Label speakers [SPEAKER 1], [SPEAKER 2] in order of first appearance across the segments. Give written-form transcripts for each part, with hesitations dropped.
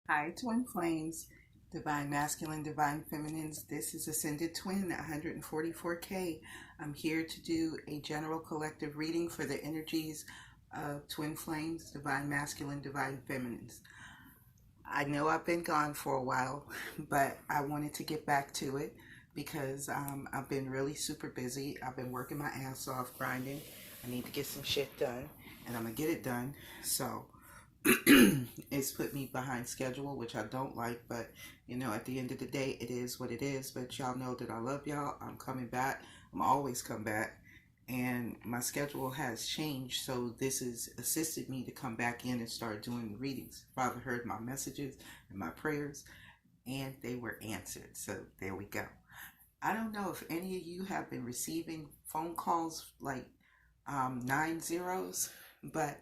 [SPEAKER 1] Hi, Twin Flames, Divine Masculine, Divine Feminines. This is Ascended Twin 144K. I'm here to do a general collective reading for the energies of Twin Flames, Divine Masculine, Divine Feminines. I know I've been gone for a while, but I wanted to get back to it because I've been really super busy. I've been working my ass off, grinding. I need to get some shit done, and I'm going to get it done. So it's put me behind schedule, which I don't like, but you know, at the end of the day, it is what it is. But y'all know that I love y'all. I'm coming back. I'm always come back, and my schedule has changed, so this has assisted me to come back in and start doing the readings. Father heard my messages and my prayers, and they were answered. So there we go. I don't know if any of you have been receiving phone calls like 9 zeros, but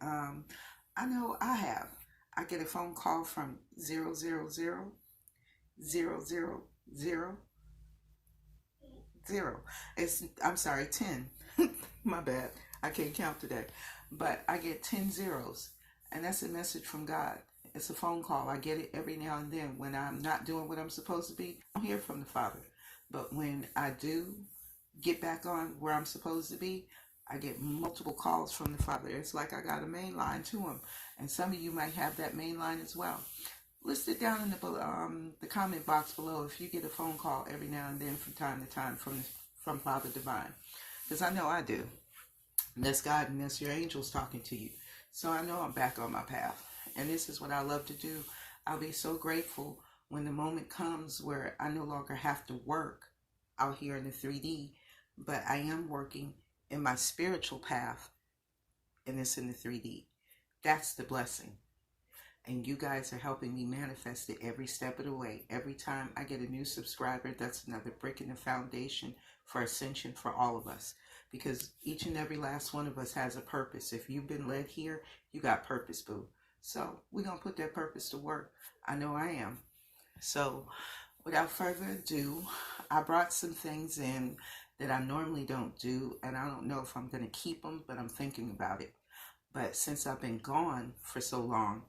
[SPEAKER 1] I know I have. I get a phone call from 000 I'm sorry, 10. My bad. I can't count today. But I get 10 zeros. And that's a message from God. It's a phone call. I get it every now and then when I'm not doing what I'm supposed to be. I don't hear from the Father. But when I do get back on where I'm supposed to be, I get multiple calls from the Father. It's like I got a main line to him. And some of you might have that main line as well. List it down in the comment box below if you get a phone call every now and then from time to time from Father Divine. Because I know I do. And that's God and that's your angels talking to you. So I know I'm back on my path. And this is what I love to do. I'll be so grateful when the moment comes where I no longer have to work out here in the 3D, but I am working in my spiritual path, and it's in the 3D. That's the blessing. And you guys are helping me manifest it every step of the way. Every time I get a new subscriber, that's another brick in the foundation for ascension for all of us. Because each and every last one of us has a purpose. If you've been led here, you got purpose, boo. So we're going to put that purpose to work. I know I am. So without further ado, I brought some things in that I normally don't do. And I don't know if I'm going to keep them, but I'm thinking about it. But since I've been gone for so long,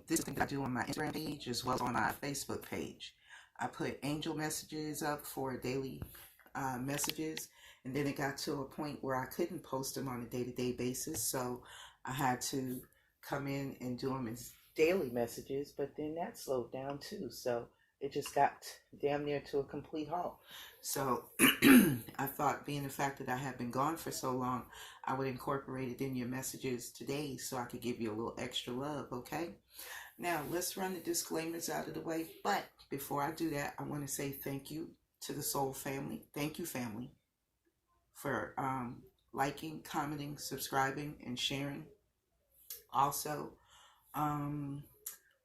[SPEAKER 1] this is something I do on my Instagram page as well as on my Facebook page. I put angel messages up for daily messages, and then it got to a point where I couldn't post them on a day-to-day basis, so I had to come in and do them as daily messages, but then that slowed down too, so it just got damn near to a complete halt. So I thought, being the fact that I have been gone for so long, I would incorporate it in your messages today so I could give you a little extra love, okay? Now, let's run the disclaimers out of the way. But before I do that, I want to say thank you to the Soul family. Thank you, family, for liking, commenting, subscribing, and sharing. Also,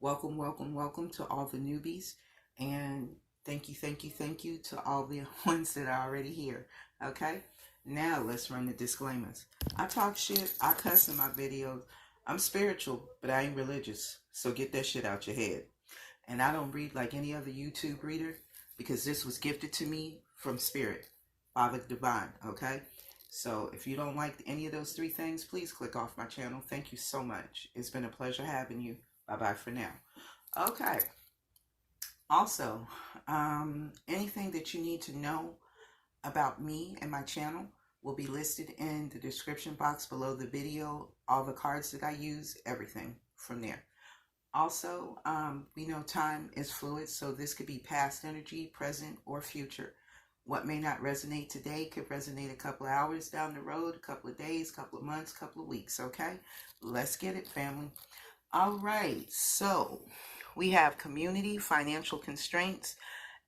[SPEAKER 1] welcome to all the newbies. And thank you to all the ones that are already here. Okay? Now let's run the disclaimers. I talk shit, I cuss in my videos. I'm spiritual, but I ain't religious. So get that shit out your head. And I don't read like any other YouTube reader because this was gifted to me from Spirit, Father Divine, okay? So if you don't like any of those three things, please click off my channel. Thank you so much. It's been a pleasure having you. Bye-bye for now. Okay. Also, anything that you need to know about me and my channel will be listed in the description box below the video. All the cards that I use, everything from there. Also, we know time is fluid, so this could be past energy, present, or future. What may not resonate today could resonate a couple of hours down the road, a couple of days, couple of months, couple of weeks, okay? Let's get it, family. All right, so we have community, financial constraints,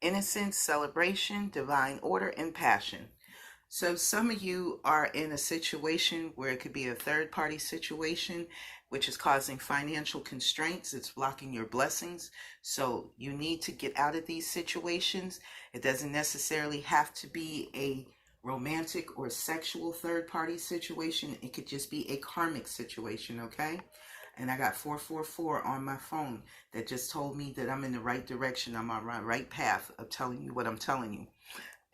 [SPEAKER 1] innocence, celebration, divine order, and passion. So some of you are in a situation where it could be a third-party situation, which is causing financial constraints. It's blocking your blessings. So you need to get out of these situations. It doesn't necessarily have to be a romantic or sexual third-party situation. It could just be a karmic situation, okay? And I got 444 on my phone that just told me that I'm in the right direction. I'm on my right path of telling you what I'm telling you.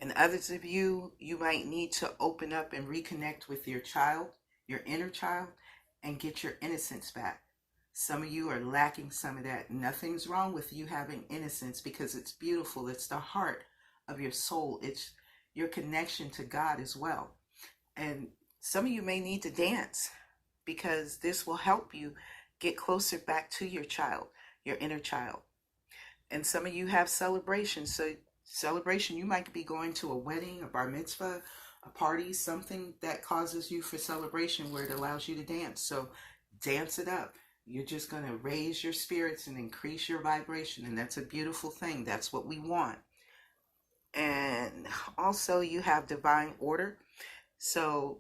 [SPEAKER 1] And others of you, you might need to open up and reconnect with your child, your inner child, and get your innocence back. Some of you are lacking some of that. Nothing's wrong with you having innocence, because it's beautiful. It's the heart of your soul. It's your connection to God as well. And some of you may need to dance, because this will help you get closer back to your child, your inner child. And some of you have celebrations. So celebration, you might be going to a wedding, a bar mitzvah, a party, something that causes you for celebration where it allows you to dance. So dance it up. You're just going to raise your spirits and increase your vibration. And that's a beautiful thing. That's what we want. And also you have divine order. So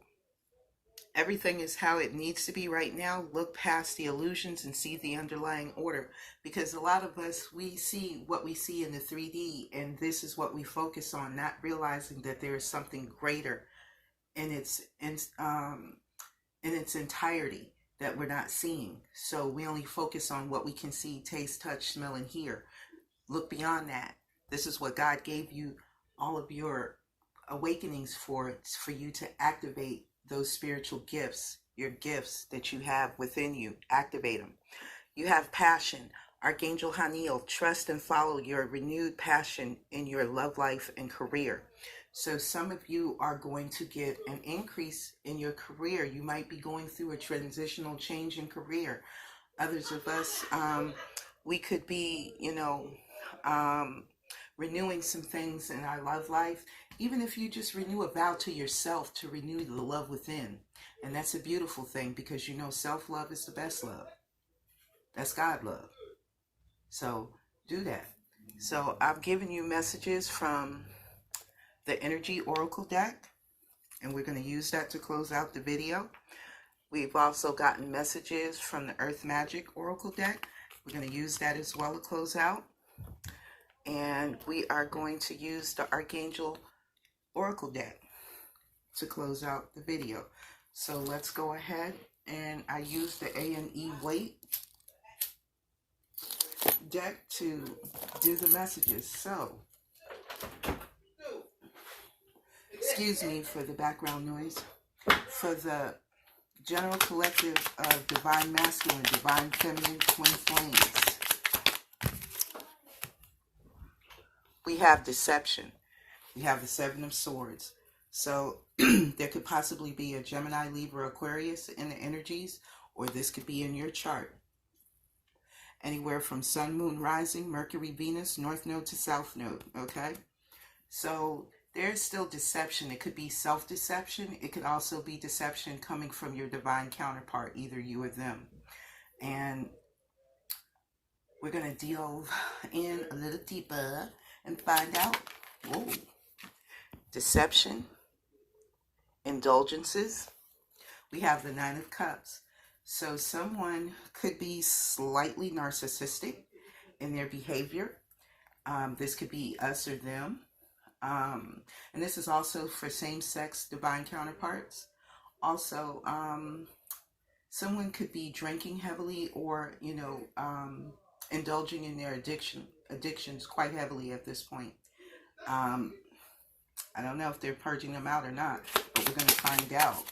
[SPEAKER 1] everything is how it needs to be right now. Look past the illusions and see the underlying order. Because a lot of us, we see what we see in the 3D, and this is what we focus on, not realizing that there is something greater in its entirety that we're not seeing. So we only focus on what we can see, taste, touch, smell, and hear. Look beyond that. This is what God gave you all of your awakenings for you to activate those spiritual gifts, your gifts that you have within you. Activate them. You have passion. Archangel Haniel, trust and follow your renewed passion in your love life and career. So some of you are going to get an increase in your career. You might be going through a transitional change in career. Others of us, we could be, renewing some things in our love life. Even if you just renew a vow to yourself to renew the love within. And that's a beautiful thing, because self-love is the best love. That's God love. So do that. So I've given you messages from the Energy Oracle deck, and we're going to use that to close out the video. We've also gotten messages from the Earth Magic Oracle deck. We're going to use that as well to close out. And we are going to use the Archangel Oracle deck to close out the video. So let's go ahead, and I use the A&E Waite Deck to do the messages. So excuse me for the background noise. For the general collective of divine masculine, divine feminine, twin flames, we have deception. We have the Seven of Swords. So there could possibly be a Gemini, Libra, Aquarius in the energies, or this could be in your chart. Anywhere from Sun, Moon, Rising, Mercury, Venus, North Node to South Node, okay? So there's still deception. It could be self-deception. It could also be deception coming from your divine counterpart, either you or them. And we're going to delve in a little deeper and find out. Whoa. Deception, indulgences. We have the Nine of Cups. So someone could be slightly narcissistic in their behavior. This could be us or them. And this is also for same-sex divine counterparts. Also, someone could be drinking heavily, or, indulging in their addictions quite heavily at this point. I don't know if they're purging them out or not, but we're going to find out.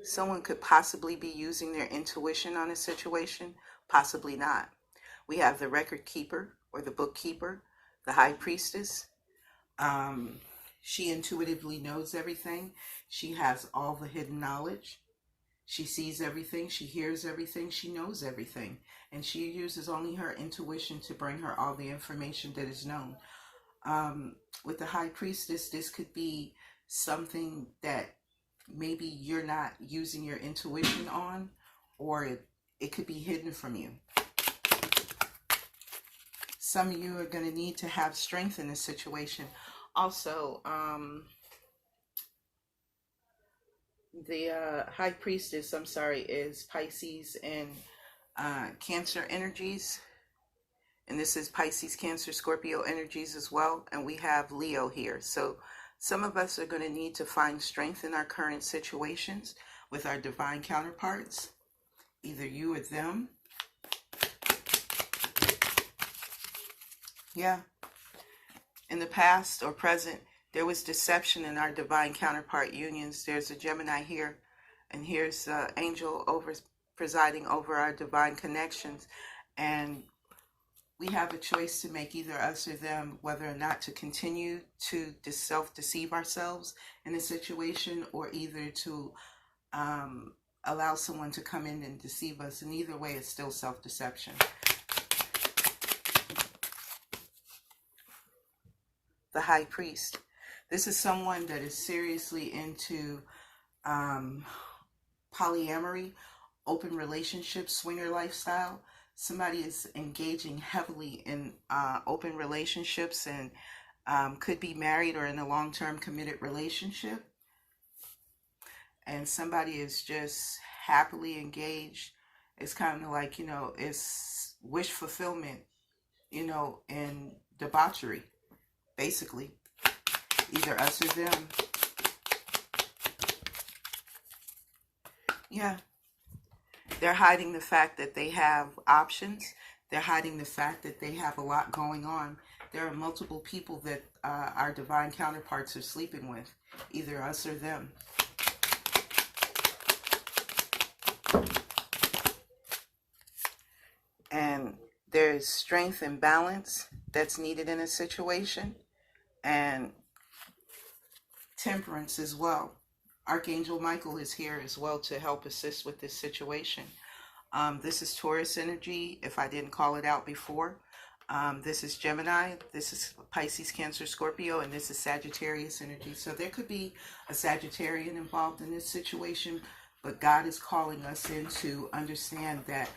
[SPEAKER 1] Someone could possibly be using their intuition on a situation, possibly not. We have the record keeper or the bookkeeper, the high priestess. She intuitively knows everything. She has all the hidden knowledge. She sees everything. She hears everything. She knows everything. And she uses only her intuition to bring her all the information that is known. With the high priestess, this could be something that maybe you're not using your intuition on, or it could be hidden from you. Some of you are going to need to have strength in this situation. Also, the high priestess, is Pisces and Cancer energies. And this is Pisces, Cancer, Scorpio energies as well. And we have Leo here. So some of us are going to need to find strength in our current situations with our divine counterparts, either you or them. Yeah. In the past or present, There was deception in our divine counterpart unions. There's a Gemini here, and here's Angel presiding over our divine connections. And we have a choice to make, either us or them, whether or not to continue to self-deceive ourselves in a situation, or either to allow someone to come in and deceive us. And either way, it's still self-deception. The High Priest. This is someone that is seriously into polyamory, open relationships, swinger lifestyle. Somebody is engaging heavily in open relationships and could be married or in a long-term committed relationship. And somebody is just happily engaged. It's kind of like, you know, it's wish fulfillment, you know, and debauchery, basically. Either us or them. Yeah. They're hiding the fact that they have options. They're hiding the fact that they have a lot going on. There are multiple people that our divine counterparts are sleeping with. Either us or them. And there's strength and balance that's needed in a situation. And temperance as well. Archangel Michael is here as well to help assist with this situation. This is Taurus energy, if I didn't call it out before. This is Gemini, this is Pisces, Cancer, Scorpio, and this is Sagittarius energy. So there could be a Sagittarian involved in this situation, but God is calling us in to understand that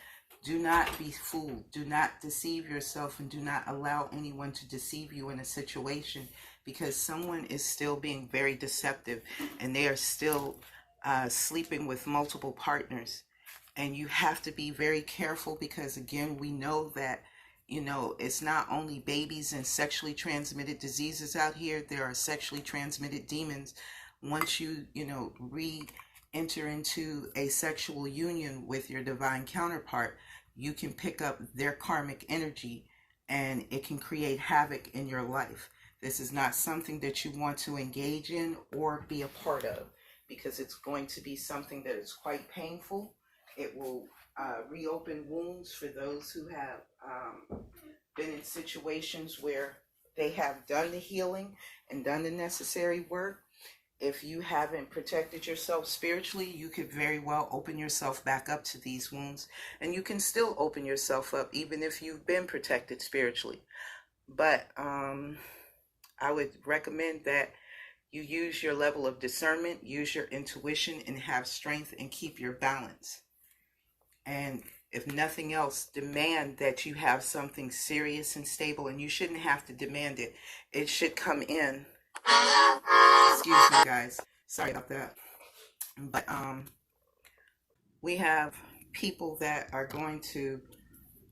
[SPEAKER 1] do not be fooled, do not deceive yourself, and do not allow anyone to deceive you in a situation, because someone is still being very deceptive and they are still sleeping with multiple partners. And you have to be very careful, because again, we know that, you know, it's not only babies and sexually transmitted diseases out here. There are sexually transmitted demons. Once you know, enter into a sexual union with your divine counterpart, you can pick up their karmic energy and it can create havoc in your life. This is not something that you want to engage in or be a part of, because it's going to be something that is quite painful. It will reopen wounds for those who have been in situations where they have done the healing and done the necessary work. If you haven't protected yourself spiritually, you could very well open yourself back up to these wounds. And you can still open yourself up even if you've been protected spiritually. But I would recommend that you use your level of discernment, use your intuition, and have strength and keep your balance. And if nothing else, demand that you have something serious and stable. And you shouldn't have to demand it. It should come in. Excuse me, guys. Sorry about that. But we have people that are going to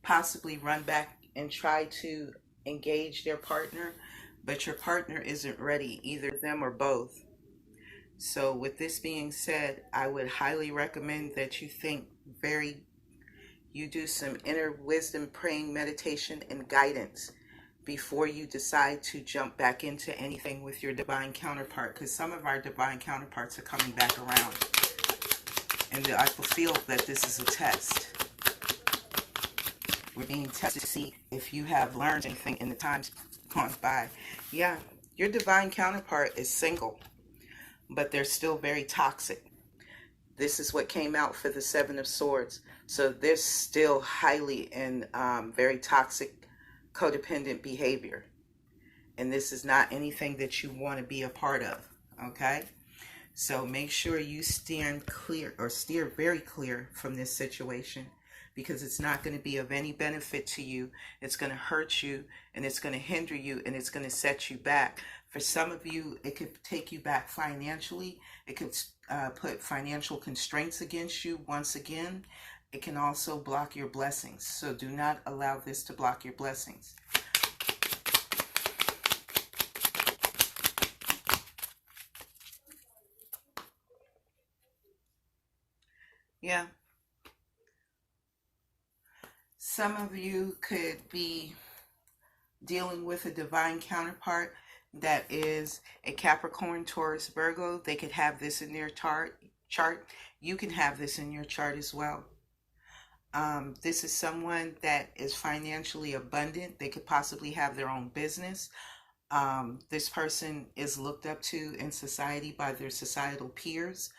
[SPEAKER 1] possibly run back and try to engage their partner, but your partner isn't ready, either them or both. So with this being said, I would highly recommend that you do some inner wisdom, praying, meditation, and guidance before you decide to jump back into anything with your divine counterpart, because some of our divine counterparts are coming back around. And I feel that this is a test. We're being tested to see if you have learned anything in the times gone by. Yeah, your divine counterpart is single, but they're still very toxic. This is what came out for the Seven of Swords. So they're still highly in very toxic, codependent behavior. And this is not anything that you want to be a part of, okay? So make sure you stand clear, or steer very clear from this situation, because it's not going to be of any benefit to you. It's going to hurt you, and it's going to hinder you, and it's going to set you back. For some of you, it could take you back financially. It could put financial constraints against you once again. It can also block your blessings. So do not allow this to block your blessings. Yeah. Some of you could be dealing with a divine counterpart that is a Capricorn, Taurus, Virgo, they could have this in their chart. You can have this in your chart as well. This is someone that is financially abundant. They could possibly have their own business. This person is looked up to in society by their societal peers.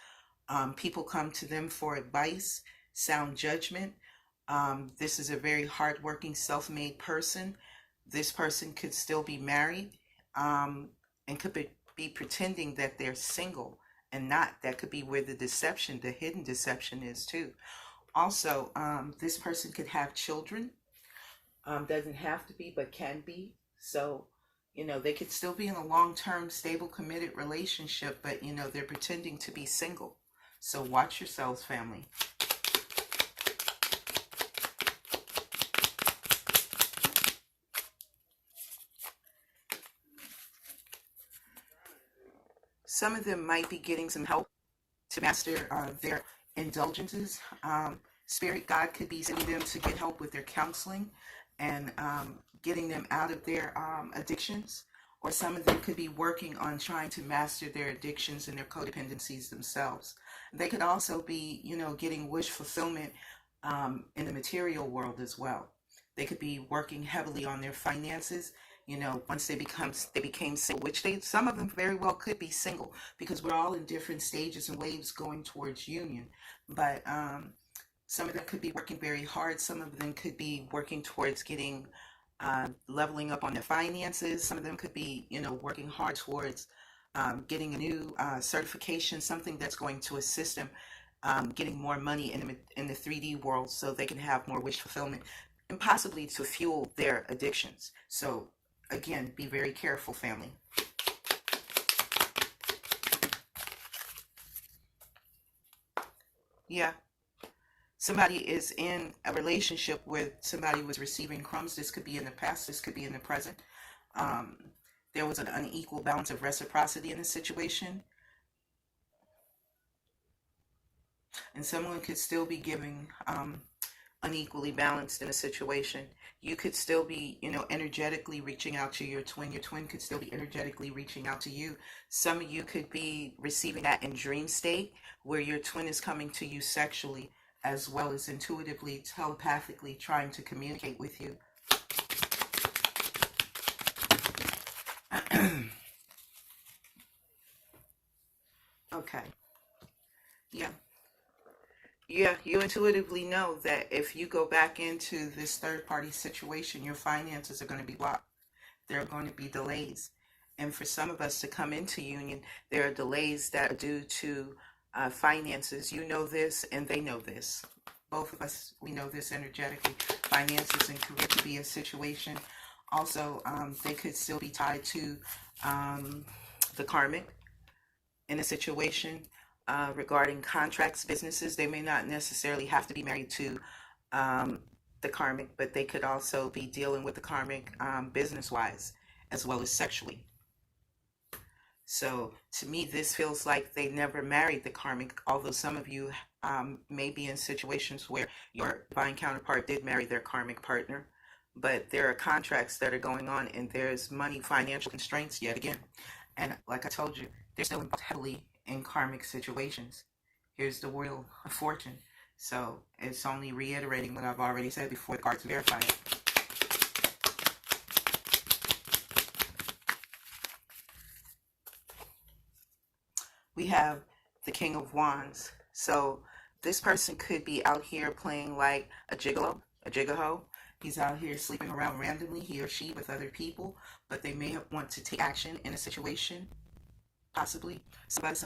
[SPEAKER 1] People come to them for advice, sound judgment. This is a very hardworking, self-made person. This person could still be married, and could be pretending that they're single and not. That could be where the deception, the hidden deception is too. Also, this person could have children. Doesn't have to be, but can be. So, they could still be in a long-term, stable, committed relationship, but, they're pretending to be single. So watch yourselves, family. Some of them might be getting some help to master their indulgences. Spirit God could be sending them to get help with their counseling and getting them out of their addictions. Or some of them could be working on trying to master their addictions and their codependencies themselves. They could also be, getting wish fulfillment in the material world as well. They could be working heavily on their finances. Once they became single, which some of them very well could be single, because we're all in different stages and waves going towards union. But some of them could be working very hard. Some of them could be working towards getting leveling up on their finances. Some of them could be, working hard towards getting a new certification, something that's going to assist them getting more money in the 3D world, so they can have more wish fulfillment and possibly to fuel their addictions. So again, be very careful, family. Yeah. Somebody is in a relationship with somebody who was receiving crumbs. This could be in the past. This could be in the present. There was an unequal balance of reciprocity in the situation. And someone could still be giving unequally balanced in a situation. You could still be, energetically reaching out to your twin. Your twin could still be energetically reaching out to you. Some of you could be receiving that in dream state, where your twin is coming to you sexually, as well as intuitively, telepathically trying to communicate with you. Okay. Yeah. Yeah, you intuitively know that if you go back into this third-party situation, your finances are going to be blocked. There are going to be delays. And for some of us to come into union, there are delays that are due to finances. You know this, and they know this. Both of us, we know this energetically. Finances and career could be a situation. Also, they could still be tied to the karmic in a situation. Regarding contracts, businesses, they may not necessarily have to be married to the karmic, but they could also be dealing with the karmic business-wise as well as sexually. So to me, this feels like they never married the karmic, although some of you may be in situations where your divine counterpart did marry their karmic partner, but there are contracts that are going on, and there's money, financial constraints yet again. And like I told you, they're still involved heavily in karmic situations. Here's the Wheel of Fortune. So it's only reiterating what I've already said before the cards verify it. We have the King of Wands. So this person could be out here playing like a gigolo, a gigaho. He's out here sleeping around randomly, he or she, with other people, but they may want to take action in a situation. Possibly. Somebody's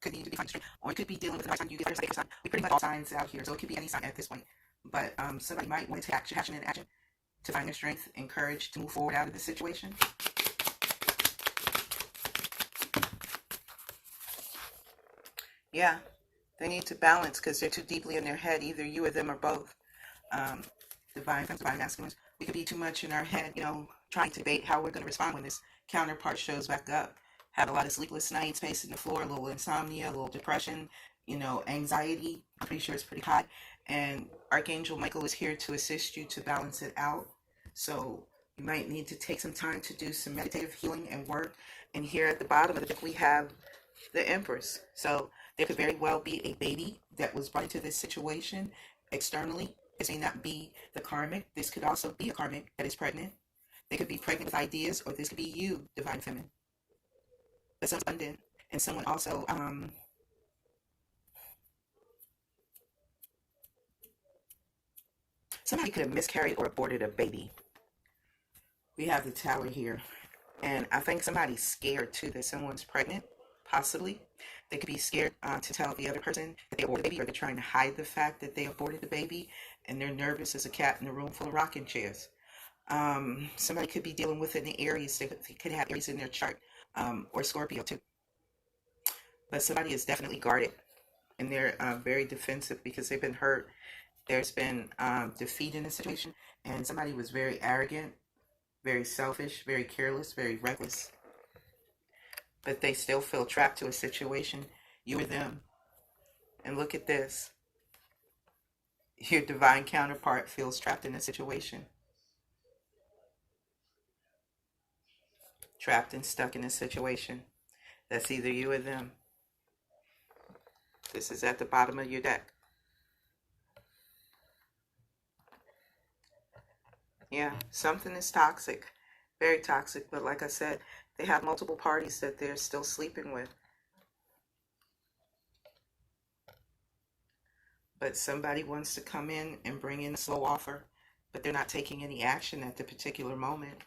[SPEAKER 1] could need to be finding, or it could be dealing with an you get first sign. We pretty much all signs out here, so it could be any sign at this point. But somebody might want to take action to find their strength and courage to move forward out of this situation. Yeah, they need to balance because they're too deeply in their head, either you or them or both. Divine femmes, divine masculines. We could be too much in our head, trying to debate how we're going to respond when this counterpart shows back up. Have a lot of sleepless nights, pacing the floor, a little insomnia, a little depression, anxiety. I'm pretty sure it's pretty high. And Archangel Michael is here to assist you to balance it out. So, You might need to take some time to do some meditative healing and work. And here at the bottom of the deck, we have the Empress. So there could very well be a baby that was brought into this situation externally. This may not be the karmic. This could also be a karmic that is pregnant. They could be pregnant with ideas, or this could be you, divine feminine. But someone's abundant, and someone also, somebody could have miscarried or aborted a baby. We have the Tower here. And I think somebody's scared too that someone's pregnant, possibly. They could be scared to tell the other person that they aborted the baby, or they're trying to hide the fact that they aborted the baby, and they're nervous as a cat in a room full of rocking chairs. Somebody could be dealing with an Aries. They could have Aries in their chart, or Scorpio too. But somebody is definitely guarded, and they're very defensive because they've been hurt. There's been defeat in the situation, and somebody was very arrogant, very selfish, very careless, very reckless. But they still feel trapped to a situation, you or them. And look at this. Your divine counterpart feels trapped in a situation. Trapped and stuck in a situation. That's either you or them. This is at the bottom of your deck. Yeah, something is toxic. Very toxic. But like I said, they have multiple parties that they're still sleeping with. But somebody wants to come in and bring in a slow offer, but they're not taking any action at the particular moment.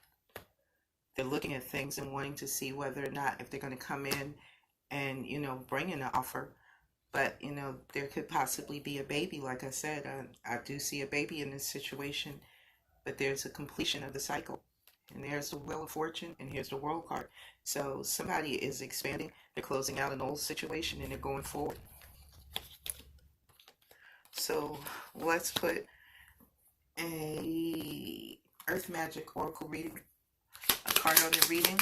[SPEAKER 1] They're looking at things and wanting to see whether or not, if they're going to come in and, bring in an offer. But, there could possibly be a baby. Like I said, I do see a baby in this situation, but there's a completion of the cycle. And there's the Wheel of Fortune, and here's the World card. So somebody is expanding. They're closing out an old situation, and they're going forward. So let's put a Earth Magic Oracle reading, a card on the reading.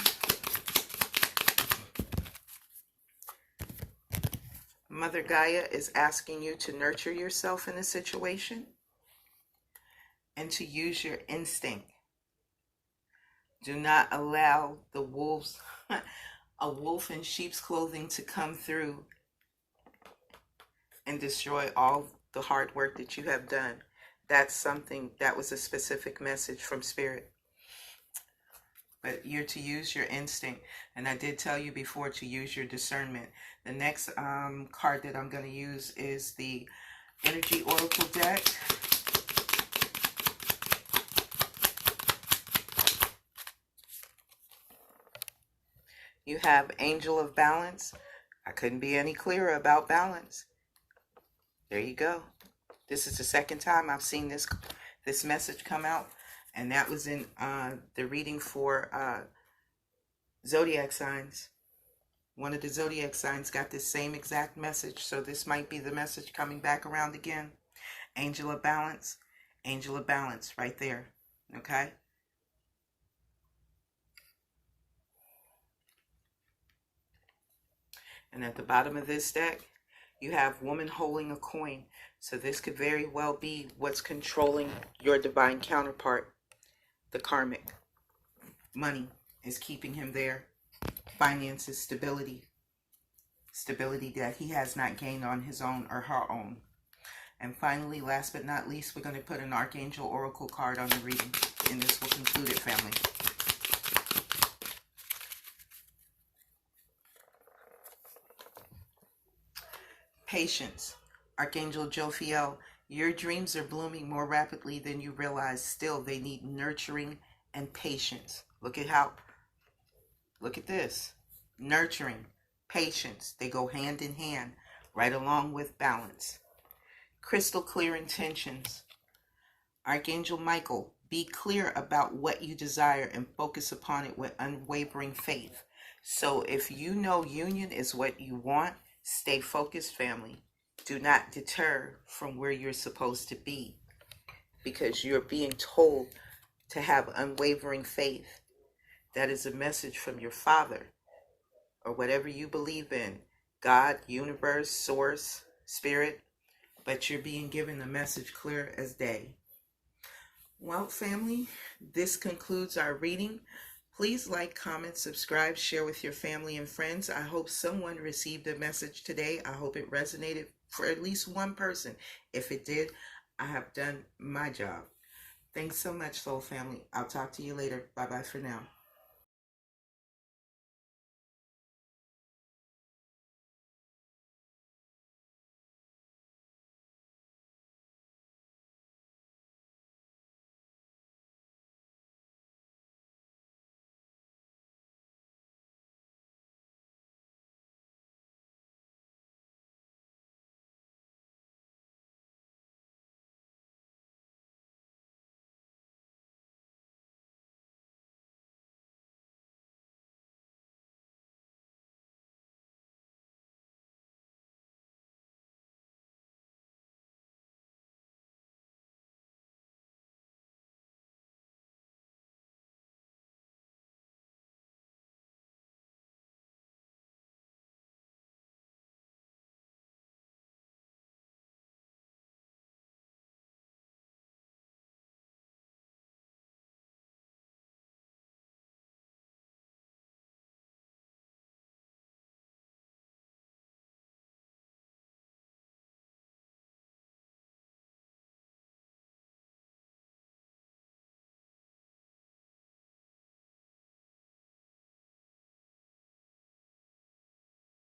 [SPEAKER 1] Mother Gaia is asking you to nurture yourself in a situation and to use your instinct. Do not allow the wolves, a wolf in sheep's clothing, to come through and destroy all the hard work that you have done. That's something, that was a specific message from Spirit. But you're to use your instinct. And I did tell you before to use your discernment. The next card that I'm going to use is the Energy Oracle deck. You have Angel of Balance. I couldn't be any clearer about balance. There you go. This is the second time I've seen this message come out, and that was in the reading for zodiac signs. One of the zodiac signs got this same exact message, so this might be the message coming back around again. Angel of Balance, right there. Okay. And at the bottom of this deck, you have Woman Holding a Coin. So this could very well be what's controlling your divine counterpart, the karmic. Money is keeping him there. Finances, stability. Stability that he has not gained on his own or her own. And finally, last but not least, we're going to put an Archangel Oracle card on the reading. And this will conclude it, family. Patience. Archangel Jophiel, your dreams are blooming more rapidly than you realize. Still, they need nurturing and patience. Look at this. Nurturing, patience, they go hand in hand, right along with balance. Crystal clear intentions. Archangel Michael, be clear about what you desire and focus upon it with unwavering faith. So if you know union is what you want, stay focused, family. Do not deter from where you're supposed to be, because you're being told to have unwavering faith. That is a message from your Father, or whatever you believe in, God, universe, source, spirit, but you're being given the message clear as day. Well, family, this concludes our reading. Please like, comment, subscribe, share with your family and friends. I hope someone received a message today. I hope it resonated for at least one person. If it did, I have done my job. Thanks so much, soul family. I'll talk to you later. Bye-bye for now.